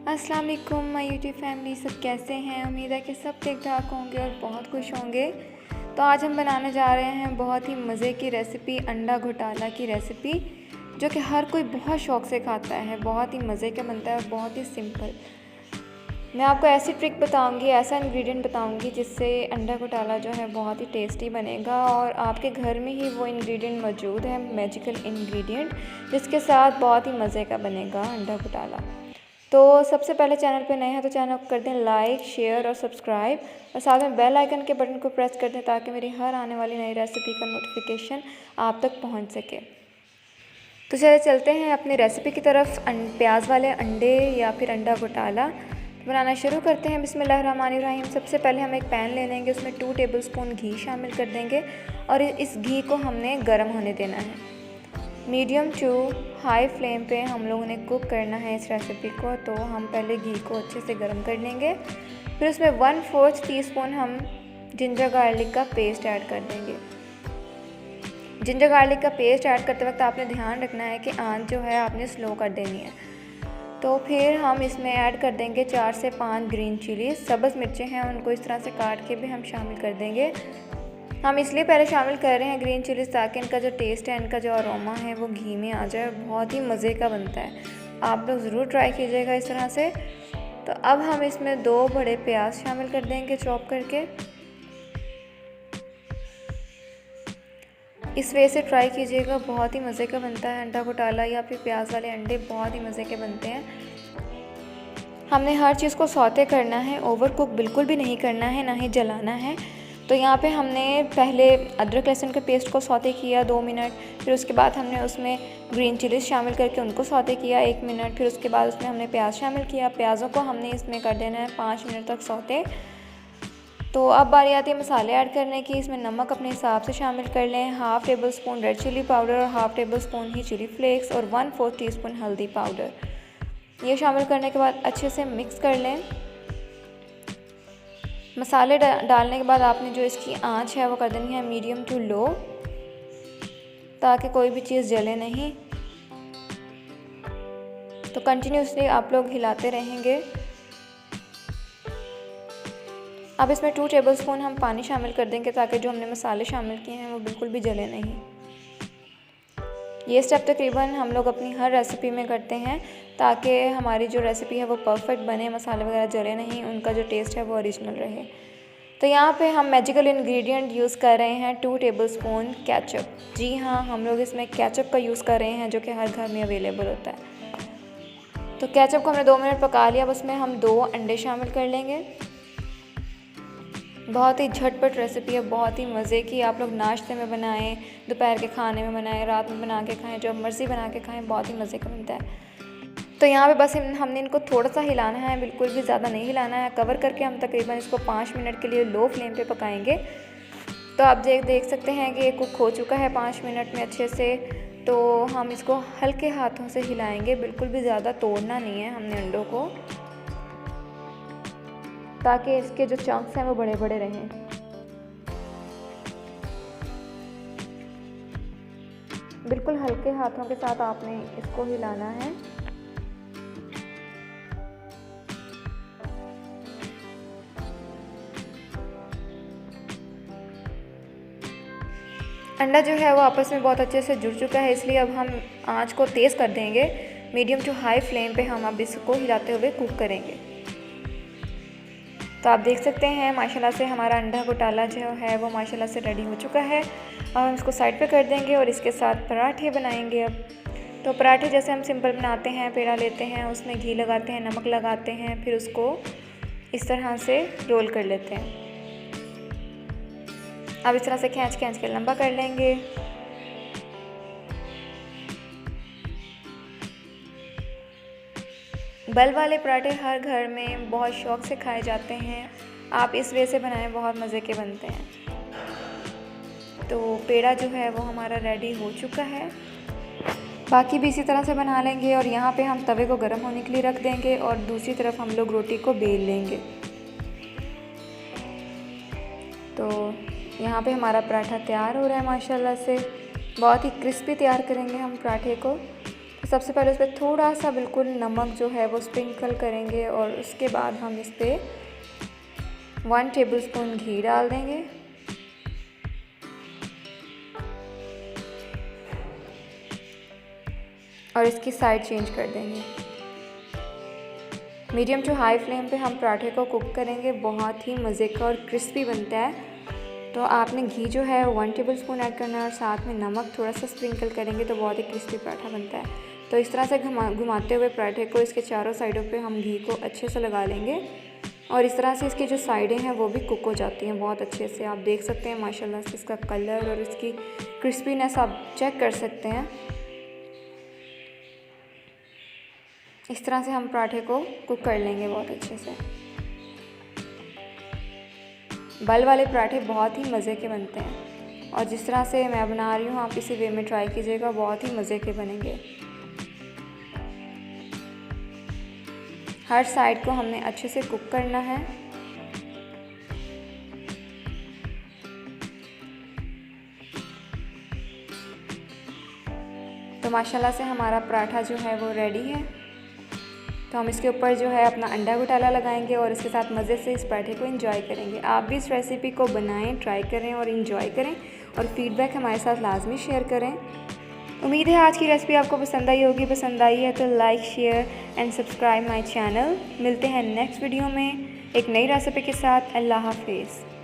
अस्सलाम वालेकुम my YouTube family, सब कैसे हैं। उम्मीद है कि सब ठीक ठाक होंगे और बहुत खुश होंगे। तो आज हम बनाने जा रहे हैं बहुत ही मज़े की रेसिपी, अंडा घोटाला की रेसिपी, जो कि हर कोई बहुत शौक़ से खाता है। बहुत ही मज़े का बनता है और बहुत ही सिंपल। मैं आपको ऐसी ट्रिक बताऊंगी, ऐसा इंग्रेडिएंट बताऊंगी जिससे अंडा घोटाला जो है बहुत ही टेस्टी बनेगा और आपके घर में ही वो इंग्रेडिएंट मौजूद है, मैजिकल इंग्रेडिएंट, जिसके साथ बहुत ही मज़े का बनेगा अंडा घोटाला। तो सबसे पहले चैनल पे नए हैं तो चैनल को कर दें लाइक, शेयर और सब्सक्राइब, और साथ में बेल आइकन के बटन को प्रेस कर दें ताकि मेरी हर आने वाली नई रेसिपी का नोटिफिकेशन आप तक पहुंच सके। तो चलिए चलते हैं अपनी रेसिपी की तरफ। प्याज वाले अंडे या फिर अंडा घोटाला बनाना शुरू करते हैं। बिस्मिल्लाहिर्रहमानिर्रहीम। सबसे पहले हम एक पैन ले लेंगे, उसमें 2 टेबलस्पून घी शामिल कर देंगे और इस घी को हमने गर्म होने देना है। मीडियम टू हाई फ्लेम पे हम लोगों ने कुक करना है इस रेसिपी को। तो हम पहले घी को अच्छे से गर्म कर लेंगे, फिर उसमें 1/4 टीस्पून हम जिंजर गार्लिक का पेस्ट ऐड कर देंगे। जिंजर गार्लिक का पेस्ट ऐड करते वक्त आपने ध्यान रखना है कि आंच जो है आपने स्लो कर देनी है। तो फिर हम इसमें ऐड कर देंगे 4 से 5 ग्रीन चिली, सब्ज़ मिर्चें हैं उनको इस तरह से काट के भी हम शामिल कर देंगे। हम इसलिए पहले शामिल कर रहे हैं ग्रीन चिलीज़ ताकि इनका जो टेस्ट है, इनका जो अरोमा है वो घी में आ जाए। बहुत ही मज़े का बनता है, आप लोग ज़रूर ट्राई कीजिएगा इस तरह से। तो अब हम इसमें 2 बड़े प्याज शामिल कर देंगे चॉप करके। इस वे से ट्राई कीजिएगा, बहुत ही मज़े का बनता है अंडा घोटाला या फिर प्याज वाले अंडे, बहुत ही मज़े के बनते हैं। हमने हर चीज़ को सौते करना है, ओवर कुक बिल्कुल भी नहीं करना है, ना ही जलाना है। तो यहाँ पे हमने पहले अदरक लहसुन के पेस्ट को सौते किया 2 मिनट, फिर उसके बाद हमने उसमें ग्रीन चिलीज़ शामिल करके उनको सौते किया 1 मिनट, फिर उसके बाद उसमें हमने प्याज शामिल किया। प्याज़ों को हमने इसमें कर देना है 5 मिनट तक सौते। तो अब बारी आती है मसाले ऐड करने की। इसमें नमक अपने हिसाब से शामिल कर लें, 1/2 टेबलस्पून रेड चिली पाउडर और 1/2 टेबलस्पून ही चिली फ्लेक्स और 1/4 टीस्पून हल्दी पाउडर। ये शामिल करने के बाद अच्छे से मिक्स कर लें। मसाले डालने के बाद आपने जो इसकी आंच है वो कर देनी है मीडियम टू लो, ताकि कोई भी चीज़ जले नहीं। तो कंटिन्यूसली आप लोग हिलाते रहेंगे। अब इसमें 2 टेबलस्पून हम पानी शामिल कर देंगे ताकि जो हमने मसाले शामिल किए हैं वो बिल्कुल भी जले नहीं। ये स्टेप तकरीबन हम लोग अपनी हर रेसिपी में करते हैं ताकि हमारी जो रेसिपी है वो परफेक्ट बने, मसाले वगैरह जले नहीं, उनका जो टेस्ट है वो ओरिजिनल रहे। तो यहाँ पे हम मैजिकल इंग्रेडिएंट यूज़ कर रहे हैं 2 टेबलस्पून केचप। जी हाँ, हम लोग इसमें केचप का यूज़ कर रहे हैं जो कि हर घर में अवेलेबल होता है। तो केचप को हमने 2 मिनट पका लिया। अब उसमें हम 2 अंडे शामिल कर लेंगे। बहुत ही झटपट रेसिपी है, बहुत ही मज़े की। आप लोग नाश्ते में बनाएं, दोपहर के खाने में बनाएं, रात में बना के खाएं, जब मर्ज़ी बना के खाएं, बहुत ही मज़े का बनता है। तो यहाँ पे बस हमने इनको थोड़ा सा हिलाना है, बिल्कुल भी ज़्यादा नहीं हिलाना है। कवर करके हम तकरीबन इसको 5 मिनट के लिए लो फ्लेम पे पकाएंगे। तो आप देख सकते हैं कि ये कुक हो चुका है 5 मिनट में अच्छे से। तो हम इसको हल्के हाथों से हिलाएँगे, बिल्कुल भी ज़्यादा तोड़ना नहीं है हमने अंडों को, ताकि इसके जो चंक्स हैं वो बड़े बड़े रहें। बिल्कुल हल्के हाथों के साथ आपने इसको हिलाना है। अंडा जो है वो आपस में बहुत अच्छे से जुड़ चुका है, इसलिए अब हम आंच को तेज़ कर देंगे। मीडियम टू हाई फ्लेम पे हम अब इसको हिलाते हुए कुक करेंगे। तो आप देख सकते हैं माशाल्लाह से हमारा अंडा घोटाला जो है वो माशाल्लाह से रेडी हो चुका है। अब हम इसको साइड पे कर देंगे और इसके साथ पराठे बनाएंगे। अब तो पराठे जैसे हम सिंपल बनाते हैं, पेड़ा लेते हैं, उसमें घी लगाते हैं, नमक लगाते हैं, फिर उसको इस तरह से रोल कर लेते हैं। अब इस तरह से खींच खींच के लंबा कर लेंगे। बल वाले पराठे हर घर में बहुत शौक़ से खाए जाते हैं। आप इस वे से बनाएं, बहुत मज़े के बनते हैं। तो पेड़ा जो है वो हमारा रेडी हो चुका है। बाकी भी इसी तरह से बना लेंगे और यहाँ पे हम तवे को गर्म होने के लिए रख देंगे और दूसरी तरफ हम लोग रोटी को बेल लेंगे। तो यहाँ पे हमारा पराठा तैयार हो रहा है माशाल्लाह से। बहुत ही क्रिस्पी तैयार करेंगे हम पराठे को। सबसे पहले उस पर थोड़ा सा बिल्कुल नमक जो है वो स्प्रिंकल करेंगे और उसके बाद हम इस पर 1 टेबलस्पून घी डाल देंगे और इसकी साइड चेंज कर देंगे। मीडियम टू हाई फ्लेम पे हम पराठे को कुक करेंगे। बहुत ही मज़े का और क्रिस्पी बनता है। तो आपने घी जो है 1 टेबलस्पून ऐड करना है और साथ में नमक थोड़ा सा स्प्रिंकल करेंगे तो बहुत ही क्रिस्पी पराठा बनता है। तो इस तरह से घुमाते हुए पराठे को इसके चारों साइडों पे हम घी को अच्छे से लगा लेंगे और इस तरह से इसकी जो साइडें हैं वो भी कुक हो जाती हैं बहुत अच्छे से। आप देख सकते हैं माशाल्लाह से इसका कलर और इसकी क्रिस्पीनेस आप चेक कर सकते हैं। इस तरह से हम पराठे को कुक कर लेंगे बहुत अच्छे से। बल वाले पराठे बहुत ही मज़े के बनते हैं और जिस तरह से मैं बना रही हूँ आप इसी वे में ट्राई कीजिएगा, बहुत ही मज़े के बनेंगे। हर साइड को हमने अच्छे से कुक करना है। तो माशाल्लाह से हमारा पराठा जो है वो रेडी है। तो हम इसके ऊपर जो है अपना अंडा घोटाला लगाएंगे और इसके साथ मज़े से इस पराठे को एंजॉय करेंगे। आप भी इस रेसिपी को बनाएं, ट्राई करें और एंजॉय करें और फीडबैक हमारे साथ लाजमी शेयर करें। उम्मीद है आज की रेसिपी आपको पसंद आई होगी। पसंद आई है तो like, share and subscribe my channel. मिलते हैं नेक्स्ट वीडियो में एक नई रेसिपी के साथ। अल्लाह हाफिज़।